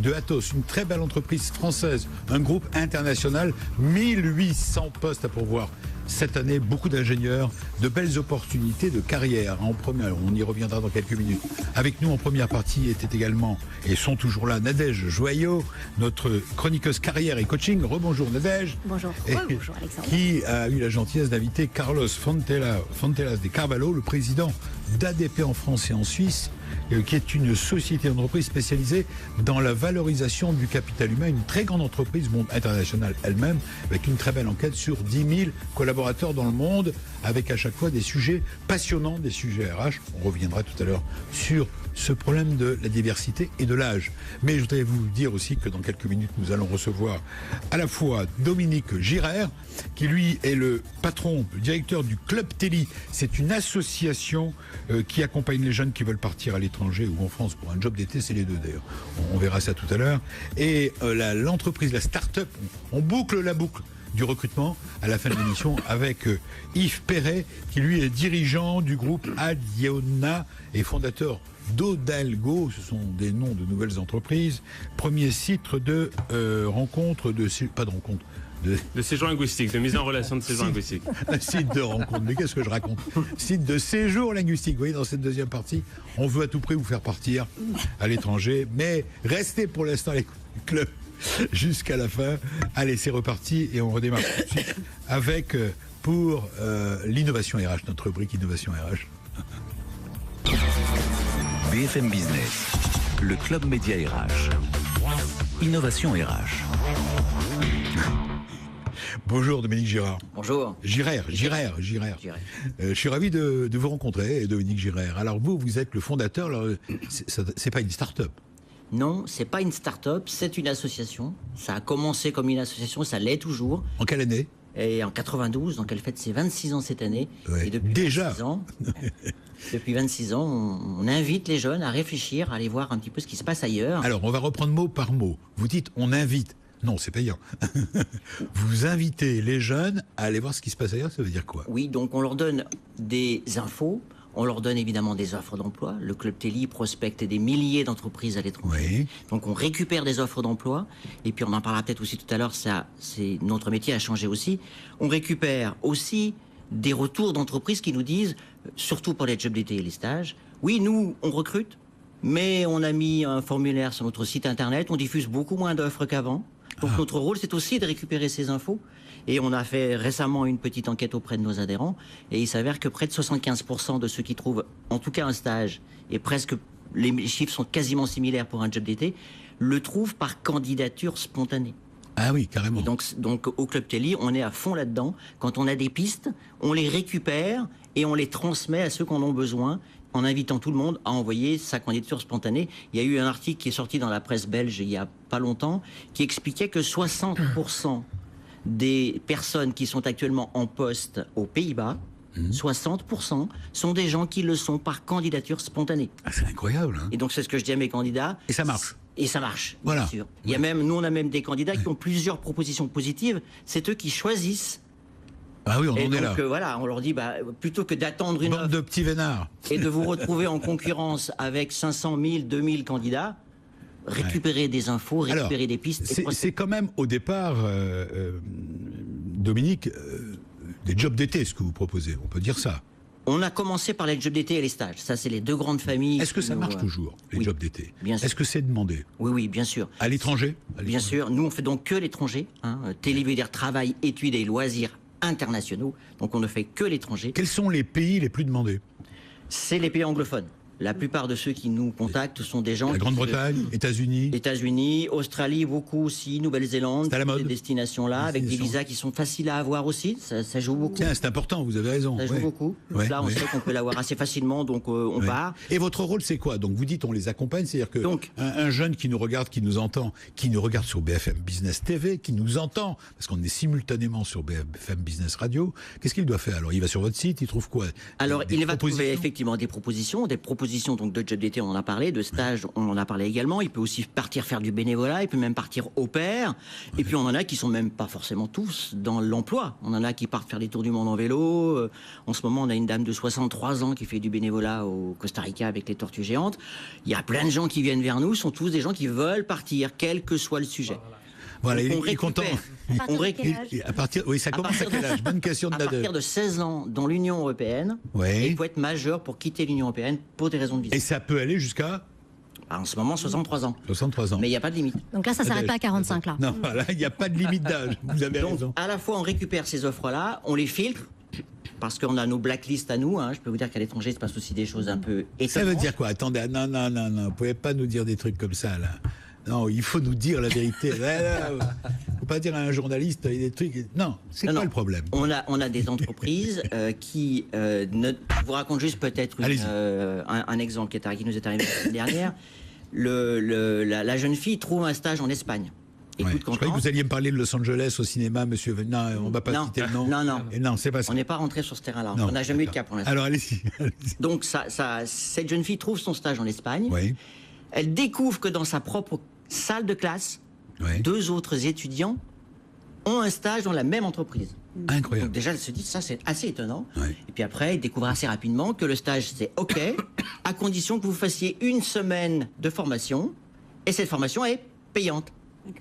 de Atos, une très belle entreprise française, un groupe international, 1800 postes à pourvoir. Cette année, beaucoup d'ingénieurs, de belles opportunités de carrière. En première, on y reviendra dans quelques minutes. Avec nous en première partie étaient également, et sont toujours là, Nadège Joyot, notre chroniqueuse carrière et coaching. Rebonjour Nadège. Bonjour. Bonjour Alexandre. Qui a eu la gentillesse d'inviter Carlos Fontelas de Carvalho, le président d'ADP en France et en Suisse, qui est une société d'entreprise spécialisée dans la valorisation du capital humain, une très grande entreprise internationale elle-même, avec une très belle enquête sur 10 000 collaborateurs dans le monde, avec à chaque fois des sujets passionnants, des sujets RH. On reviendra tout à l'heure sur ce problème de la diversité et de l'âge. Mais je voudrais vous dire aussi que dans quelques minutes, nous allons recevoir à la fois Dominique Girard, qui lui est le patron, le directeur du Club Teli. C'est une association qui accompagne les jeunes qui veulent partir à l'étranger ou en France pour un job d'été, c'est les deux d'ailleurs. On verra ça tout à l'heure. Et l'entreprise, la start-up, on boucle la boucle du recrutement à la fin de l'émission avec Yves Perret, qui lui est dirigeant du groupe Adiona et fondateur d'Odalgo. Ce sont des noms de nouvelles entreprises. Premier site de rencontre de... Pas de rencontre. De séjour linguistique, de mise en relation de séjour linguistique. Un site de rencontre, mais qu'est-ce que je raconte? Site de séjour linguistique. Vous voyez, dans cette deuxième partie, on veut à tout prix vous faire partir à l'étranger, mais restez pour l'instant les clubs jusqu'à la fin. Allez, c'est reparti et on redémarre tout de suite avec, pour l'innovation RH, notre rubrique Innovation RH. BFM Business, le club média RH. Innovation RH. Bonjour Dominique Girard. Bonjour. Girard. Je suis ravi de vous rencontrer, Dominique Girard. Alors vous êtes le fondateur, c'est pas une start-up. Non, c'est pas une start-up, c'est une association. Ça a commencé comme une association, ça l'est toujours. En quelle année? Et en 92, donc elle fête ses 26 ans cette année. Ouais. Et depuis Déjà 26 ans, depuis 26 ans, on invite les jeunes à réfléchir, à aller voir un petit peu ce qui se passe ailleurs. Alors, on va reprendre mot par mot. Vous dites on invite. Non, c'est payant. Vous invitez les jeunes à aller voir ce qui se passe ailleurs, ça veut dire quoi? Oui, donc on leur donne des infos, on leur donne évidemment des offres d'emploi. Le Club Teli prospecte des milliers d'entreprises à l'étranger. Oui. Donc on récupère des offres d'emploi, et puis on en parlera peut-être aussi tout à l'heure, notre métier a changé aussi. On récupère aussi des retours d'entreprises qui nous disent, surtout pour les jobs d'été et les stages, oui, nous, on recrute, mais on a mis un formulaire sur notre site internet, on diffuse beaucoup moins d'offres qu'avant. Donc notre rôle, c'est aussi de récupérer ces infos. Et on a fait récemment une petite enquête auprès de nos adhérents, et il s'avère que près de 75% de ceux qui trouvent, en tout cas un stage, et presque, les chiffres sont quasiment similaires pour un job d'été, le trouvent par candidature spontanée. Ah oui, carrément. Et donc au Club Teli, on est à fond là-dedans. Quand on a des pistes, on les récupère et on les transmet à ceux qui en ont besoin, en invitant tout le monde à envoyer sa candidature spontanée. Il y a eu un article qui est sorti dans la presse belge il y a pas longtemps, qui expliquait que 60% des personnes qui sont actuellement en poste aux Pays-Bas, 60% sont des gens qui le sont par candidature spontanée. Ah, c'est incroyable. Hein. Et donc c'est ce que je dis à mes candidats. Et ça marche. Et ça marche, Voilà. bien sûr. Il y a même, nous on a même des candidats qui ont plusieurs propositions positives. C'est eux qui choisissent. Ah oui, on Et en est là. donc voilà, on leur dit, plutôt que d'attendre une Bande offre de petits vénards. et de vous retrouver en concurrence avec 500 000, 2000 candidats, récupérer des infos, récupérer des pistes. C'est quand même au départ, Dominique, des jobs d'été ce que vous proposez, on peut dire ça. On a commencé par les jobs d'été et les stages. Ça, c'est les deux grandes familles. Est-ce que ça marche toujours, les oui, jobs d'été? bien sûr. Est-ce que c'est demandé? Oui, bien sûr. À l'étranger? Bien sûr. Nous, on fait donc que l'étranger. Télé veut dire travail, études et loisirs internationaux. Donc, on ne fait que l'étranger. Quels sont les pays les plus demandés? C'est les pays anglophones. La plupart de ceux qui nous contactent sont des gens... La Grande-Bretagne, États-Unis, Australie, beaucoup aussi, Nouvelle-Zélande, c'est à la mode. Ces destinations-là, avec des visas qui sont faciles à avoir aussi, ça joue beaucoup. Tiens, c'est important, vous avez raison. Ça joue beaucoup. Ouais, Là, on sait qu'on peut l'avoir assez facilement, donc on part. Et votre rôle, c'est quoi? Donc vous dites, on les accompagne, c'est-à-dire que un jeune qui nous regarde, qui nous entend, qui nous regarde sur BFM Business TV, qui nous entend, parce qu'on est simultanément sur BFM Business Radio, qu'est-ce qu'il doit faire? Alors, il va sur votre site, il trouve quoi? Alors, il va trouver effectivement des propositions propositions donc, de job d'été, on en a parlé, de stage, on en a parlé également. Il peut aussi partir faire du bénévolat, il peut même partir au pair. Et puis on en a qui sont même pas forcément tous dans l'emploi. On en a qui partent faire des tours du monde en vélo. En ce moment, on a une dame de 63 ans qui fait du bénévolat au Costa Rica avec les tortues géantes. Il y a plein de gens qui viennent vers nous, sont tous des gens qui veulent partir, quel que soit le sujet. Voilà, Donc, il est content. À partir, oui, ça commence à quel âge? Bonne question de À partir de 16 ans dans l'Union européenne, Ouais. il faut être majeur pour quitter l'Union européenne pour des raisons de visa. Et ça peut aller jusqu'à En ce moment, 63 ans. 63 ans. Mais il n'y a pas de limite. Donc là, ça ne s'arrête pas à 45, là. Non, là, il n'y a pas de limite d'âge. Vous avez Donc, raison. à la fois, on récupère ces offres-là, on les filtre, parce qu'on a nos blacklists à nous. Je peux vous dire qu'à l'étranger, il se passe aussi des choses un peu étonnantes. Ça veut dire quoi? Attendez, non, vous ne pouvez pas nous dire des trucs comme ça, là. Non, il faut nous dire la vérité. Il ne faut pas dire à un journaliste des trucs. Non, c'est quoi le problème? On a des entreprises qui je vous raconte juste peut-être un exemple qui nous est arrivé la semaine dernière. La jeune fille trouve un stage en Espagne. Ouais. Je croyais que vous alliez me parler de Los Angeles au cinéma, monsieur. Non, on ne va pas citer le nom. Non. Et non, c'est pas ça. On n'est pas rentré sur ce terrain-là. Non, On n'a jamais eu de cas pour l'instant. Alors, allez-y. Donc, cette jeune fille trouve son stage en Espagne. Oui. Elle découvre que dans sa propre salle de classe, Oui. 2 autres étudiants ont un stage dans la même entreprise. Incroyable. Donc déjà, elle se dit, ça c'est assez étonnant. Oui. Et puis après, elle découvre assez rapidement que le stage, c'est OK, à condition que vous fassiez 1 semaine de formation, et cette formation est payante.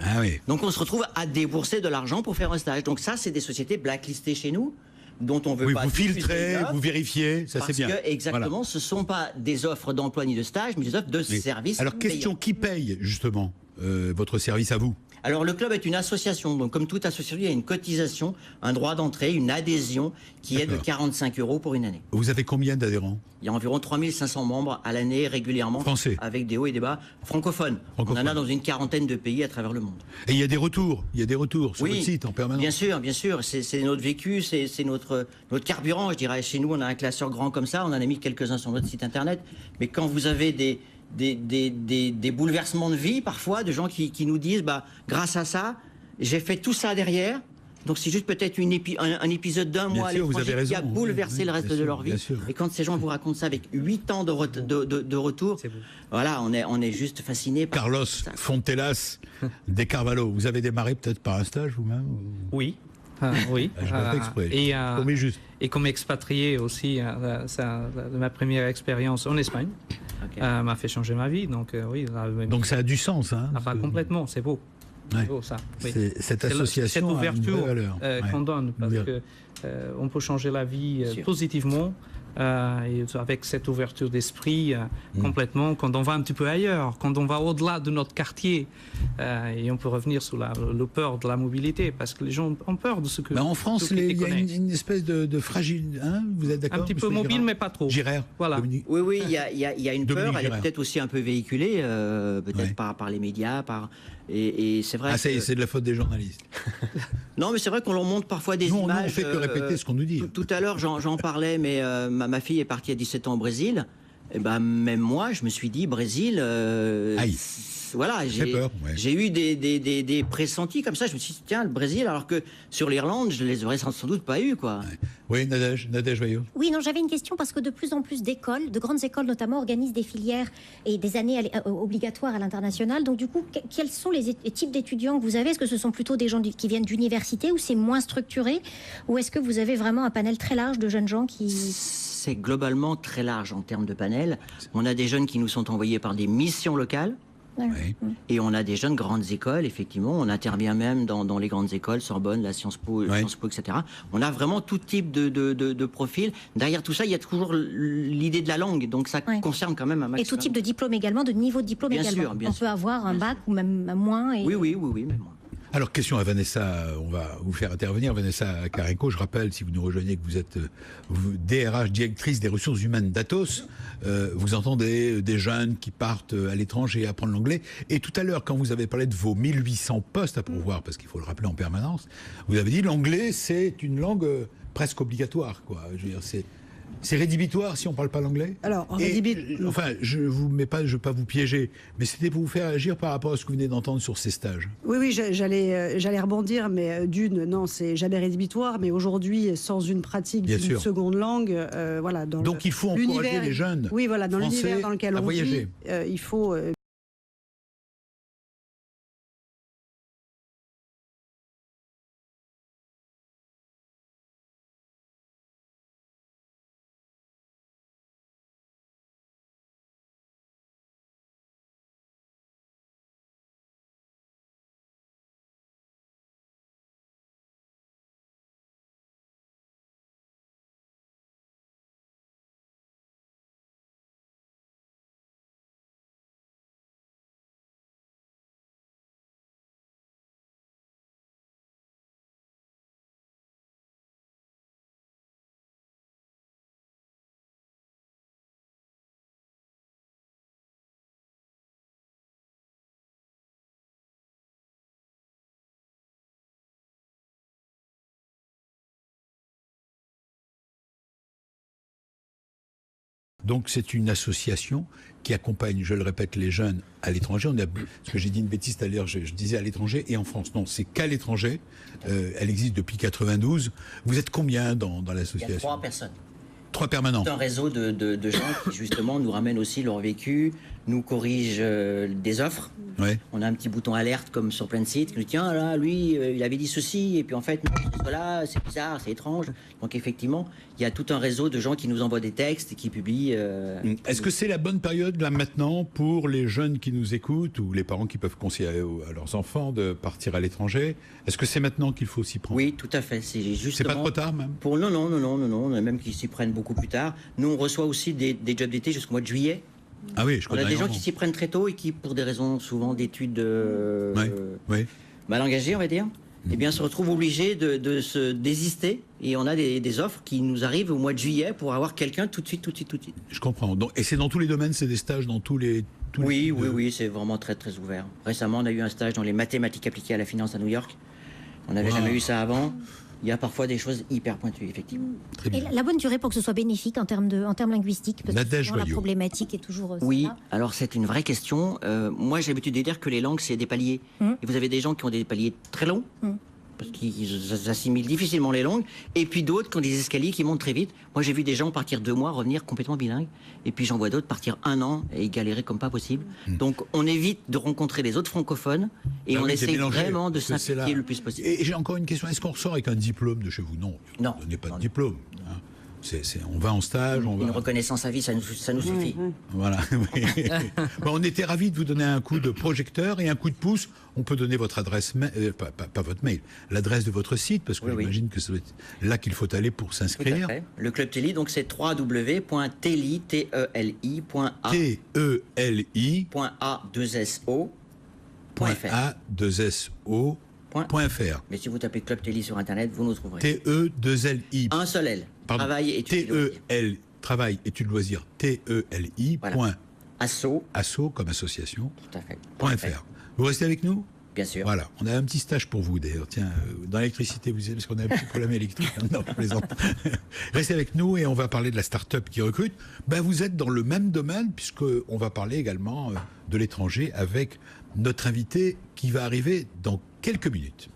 Ah oui. Donc on se retrouve à débourser de l'argent pour faire un stage. Donc ça, c'est des sociétés blacklistées chez nous, dont on veut Oui, pas... vous diffuser filtrez, les offres, vous vérifiez, ça c'est bien. Parce que, exactement, Voilà. ce ne sont pas des offres d'emploi ni de stage, mais des offres de Oui. services Alors, question, payants. qui paye, justement, votre service à vous? Alors le club est une association, donc comme toute association, il y a une cotisation, un droit d'entrée, une adhésion qui est de D'accord. 45 € pour une année. Vous avez combien d'adhérents? Il y a environ 3500 membres à l'année régulièrement, Français. avec des hauts et des bas, francophones. On en a dans une quarantaine de pays à travers le monde. Et il y a des retours sur Oui, votre site en permanence. Bien sûr, c'est notre vécu, c'est notre carburant, je dirais. Chez nous, on a un classeur grand comme ça, on en a mis quelques-uns sur notre site internet, mais quand vous avez des bouleversements de vie, parfois, de gens qui nous disent, grâce à ça, j'ai fait tout ça derrière. Donc c'est juste peut-être un épisode d'un mois à sûr, vous l'étranger avez qui a raison. bouleversé Oui, le reste bien de sûr, leur vie. bien sûr. Et quand ces gens vous racontent ça avec 8 ans de retour, voilà, on est juste fasciné par Carlos ça. Fontelas de Carvalho, vous avez démarré peut-être par un stage vous-même ou... Oui. Oui. Je fais exprès. Mais juste. Et comme expatrié aussi, de ma première expérience en Espagne Ok. m'a fait changer ma vie. Donc, oui. Donc ça a du sens. Hein, pas complètement, c'est beau. Ouais. C'est beau, ça. Oui. Cette C'est association cette a une ouverture vraie valeur. qu'on donne, parce Bien. que on peut changer la vie Sûr. positivement. Et avec cette ouverture d'esprit complètement, quand on va un petit peu ailleurs, quand on va au-delà de notre quartier, et on peut revenir sur le peur de la mobilité, parce que les gens ont peur de ce que... Mais en France, tout ce qui il y a déconnecte. une espèce de fragile... Hein, vous êtes d'accord? Un petit peu monsieur mobile, Girard mais pas trop. Girard, Voilà. Dominique. Oui, il y a une Dominique peur, elle est Girard. peut-être aussi un peu véhiculée, peut-être par les médias, et c'est vrai Ah, ça y est, que... c'est de la faute des journalistes. Non, mais c'est vrai qu'on leur montre parfois des Nous, on images... fait que répéter ce qu'on nous dit. Tout à l'heure, j'en parlais, mais ma fille est partie à 17 ans au Brésil. Et même moi, je me suis dit, Brésil... Aïe. Voilà, fait peur, ouais. j'ai eu des pressentis comme ça. Je me suis dit, tiens, le Brésil, alors que sur l'Irlande, je les aurais sans doute pas eu, quoi. Oui, Nadège Vaillot. Oui, non, j'avais une question parce que de plus en plus d'écoles, de grandes écoles notamment, organisent des filières et des années obligatoires à l'international. Donc du coup, quels sont les types d'étudiants que vous avez? Est-ce que ce sont plutôt des gens qui viennent d'université, ou c'est moins structuré? Ou est-ce que vous avez vraiment un panel très large de jeunes gens qui... C'est globalement très large en termes de panel. On a des jeunes qui nous sont envoyés par des missions locales. Oui. Et on a des jeunes grandes écoles, effectivement. On intervient même dans les grandes écoles, Sorbonne, la Sciences Po, etc. On a vraiment tout type de profil. Derrière tout ça, il y a toujours l'idée de la langue. Donc ça concerne quand même un maximum. Et tout type de diplôme également, de niveau de diplôme Bien également. sûr, bien On sûr. peut avoir un bac ou même moins. Et... Oui, même moi. Alors, question à Vanessa, on va vous faire intervenir. Vanessa Carenco, je rappelle, si vous nous rejoignez, que vous êtes DRH, directrice des ressources humaines d'Atos. Vous entendez des jeunes qui partent à l'étranger apprendre l'anglais. Et tout à l'heure, quand vous avez parlé de vos 1800 postes à pourvoir, parce qu'il faut le rappeler en permanence, vous avez dit l'anglais, c'est une langue presque obligatoire, quoi. Je veux dire, C'est rédhibitoire si on ne parle pas l'anglais? Alors, enfin, je ne veux pas vous piéger, mais c'était pour vous faire agir par rapport à ce que vous venez d'entendre sur ces stages. Oui, j'allais rebondir, mais non, c'est jamais rédhibitoire, mais aujourd'hui, sans une pratique d'une seconde langue, voilà. Donc il faut encourager les jeunes. Oui, voilà, dans l'univers dans lequel on vit, il faut. Donc c'est une association qui accompagne, je le répète, les jeunes à l'étranger. Parce que j'ai dit une bêtise tout à l'heure, je disais à l'étranger et en France. Non, c'est qu'à l'étranger. Elle existe depuis 92. Vous êtes combien dans l'association? Il y a 3 personnes. 3 permanents. C'est un réseau de gens qui justement nous ramènent aussi leur vécu, nous corrigent des offres. Ouais. On a un petit bouton alerte comme sur plein de sites qui nous dit tiens là lui il avait dit ceci et puis en fait non, voilà, c'est bizarre, c'est étrange. Donc effectivement il y a tout un réseau de gens qui nous envoient des textes et qui publient. Est-ce que c'est la bonne période là maintenant pour les jeunes qui nous écoutent ou les parents qui peuvent conseiller à leurs enfants de partir à l'étranger? Est-ce que c'est maintenant qu'il faut s'y prendre? Oui, tout à fait. C'est justement. C'est pas trop tard même? Non, même qu'ils s'y prennent beaucoup plus tard. Nous on reçoit aussi des jobs d'été jusqu'au mois de juillet. Ah oui, je connais. On a des gens qui s'y prennent très tôt et qui, pour des raisons souvent d'études mal engagées, on va dire, eh bien, se retrouvent obligés de se désister. Et on a des offres qui nous arrivent au mois de juillet pour avoir quelqu'un tout de suite. Je comprends. Donc, et c'est dans tous les domaines, c'est des stages dans tous les... Oui, c'est vraiment très, très ouvert. Récemment, on a eu un stage dans les mathématiques appliquées à la finance à New York. On n'avait jamais eu ça avant. Il y a parfois des choses hyper pointues, effectivement. Très bien. Et la bonne durée pour que ce soit bénéfique en termes linguistiques, parce que la problématique est toujours... Oui, alors c'est une vraie question. Moi, j'ai l'habitude de dire que les langues, c'est des paliers. Et vous avez des gens qui ont des paliers très longs, parce qu'ils assimilent difficilement les langues, et puis d'autres qui ont des escaliers qui montent très vite. Moi, j'ai vu des gens partir 2 mois, revenir complètement bilingues, et puis j'en vois d'autres partir 1 an et galérer comme pas possible. Donc, on évite de rencontrer les autres francophones, et on essaie vraiment de s'impliquer le plus possible. Et j'ai encore une question, est-ce qu'on ressort avec un diplôme de chez vous? Non, non. Vous n'avez pas de diplôme. Hein. On va en stage, Une reconnaissance à vie, ça nous suffit. Voilà. Bon, on était ravis de vous donner un coup de projecteur et un coup de pouce. On peut donner votre adresse, pas votre mail, l'adresse de votre site, parce que j'imagine que c'est là qu'il faut aller pour s'inscrire. Le Club Teli, donc c'est www.teli.a2so.fr. Mais si vous tapez Club Teli sur Internet, vous nous trouverez. T-E-2-L-I. Un seul L. Pardon. Travail, études, T-E-L. Travail, études, loisirs. T-E-L-I. Voilà. Asso. Asso comme association. Tout à fait. .fr. Vous restez avec nous? Bien sûr. Voilà, on a un petit stage pour vous d'ailleurs. Tiens, dans l'électricité, vous savez, parce qu'on a un petit problème électrique. Non, je plaisante. Restez avec nous et on va parler de la start-up qui recrute. Ben, vous êtes dans le même domaine, puisqu'on va parler également de l'étranger avec notre invité qui va arriver dans quelques minutes.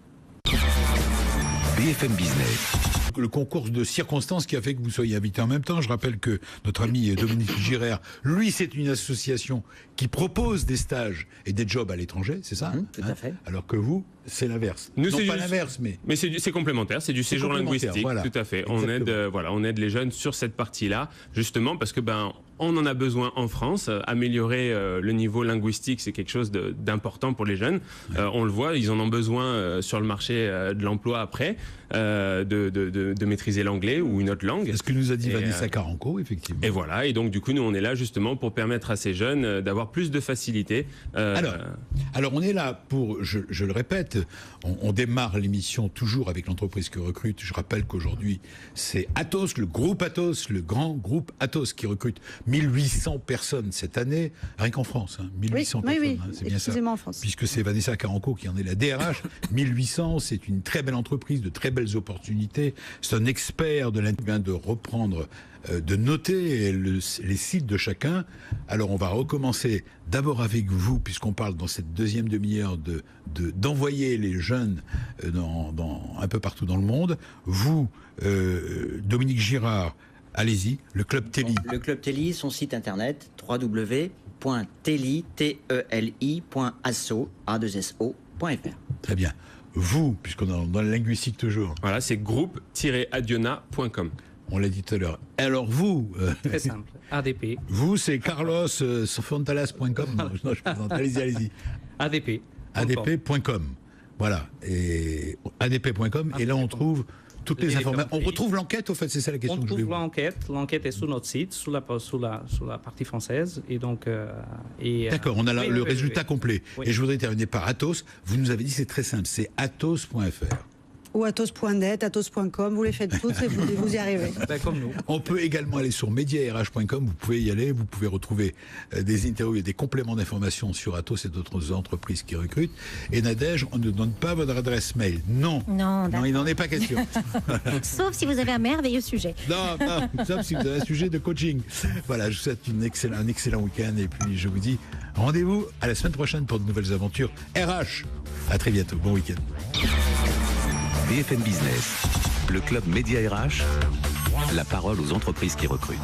BFM Business. Le concours de circonstances qui a fait que vous soyez invité en même temps. Je rappelle que notre ami Dominique Girard, lui, c'est une association qui propose des stages et des jobs à l'étranger, c'est ça? Tout à fait. Alors que vous, c'est l'inverse. Nous, non, pas l'inverse, mais... Mais c'est complémentaire, c'est du séjour linguistique, voilà. Tout à fait. On aide les jeunes sur cette partie-là, justement parce que on en a besoin en France. Améliorer le niveau linguistique, c'est quelque chose d'important pour les jeunes. On le voit, ils en ont besoin sur le marché de l'emploi après, de maîtriser l'anglais ou une autre langue. C'est ce que nous a dit Vanessa Caranco, effectivement. Et voilà, et donc du coup, nous, on est là justement pour permettre à ces jeunes d'avoir plus de facilité. Alors, on est là pour, je le répète, on démarre l'émission toujours avec l'entreprise que recrute. Je rappelle qu'aujourd'hui, c'est Atos, le groupe Atos, le grand groupe Atos qui recrute 1800 personnes cette année, rien qu'en France. 1800 personnes, c'est bien ça. En France. Puisque c'est Vanessa Caranco qui en est la DRH. 1800, c'est une très belle entreprise, de très belles opportunités. C'est un expert de vient de reprendre, de noter les sites de chacun. Alors on va recommencer d'abord avec vous, puisqu'on parle dans cette deuxième demi-heure d'envoyer les jeunes un peu partout dans le monde. Vous, Dominique Girard, allez-y, le Club Teli. Le Club Teli, son site internet www.teli.asso.fr. Très bien. Vous, puisqu'on est dans la linguistique toujours. Voilà, c'est groupe-adiona.com. On l'a dit tout à l'heure. Alors vous... Très simple, ADP. Vous, c'est carlosfontalas.com. Non, je plaisante. Allez-y. ADP. ADP.com. Voilà. Et ADP.com. Et là, on trouve toutes les informations. On retrouve l'enquête, au fait, c'est ça la question que je voulais. On trouve l'enquête. L'enquête est sur notre site, sur la partie française. Et donc, d'accord, on a le résultat complet. Oui. Et je voudrais terminer par Atos. Vous nous avez dit c'est très simple, c'est atos.fr. Ou atos.net, atos.com, vous les faites toutes et vous y arrivez. Ben, comme nous. On peut également aller sur mediarh.com, vous pouvez y aller, vous pouvez retrouver des interviews et des compléments d'informations sur Atos et d'autres entreprises qui recrutent. Et Nadège, on ne donne pas votre adresse mail. Non, il n'en est pas question. Sauf si vous avez un merveilleux sujet. Non, sauf si vous avez un sujet de coaching. Voilà, je vous souhaite un excellent week-end et puis je vous dis rendez-vous à la semaine prochaine pour de nouvelles aventures RH. À très bientôt, bon week-end. BFM Business, le club Média RH, la parole aux entreprises qui recrutent.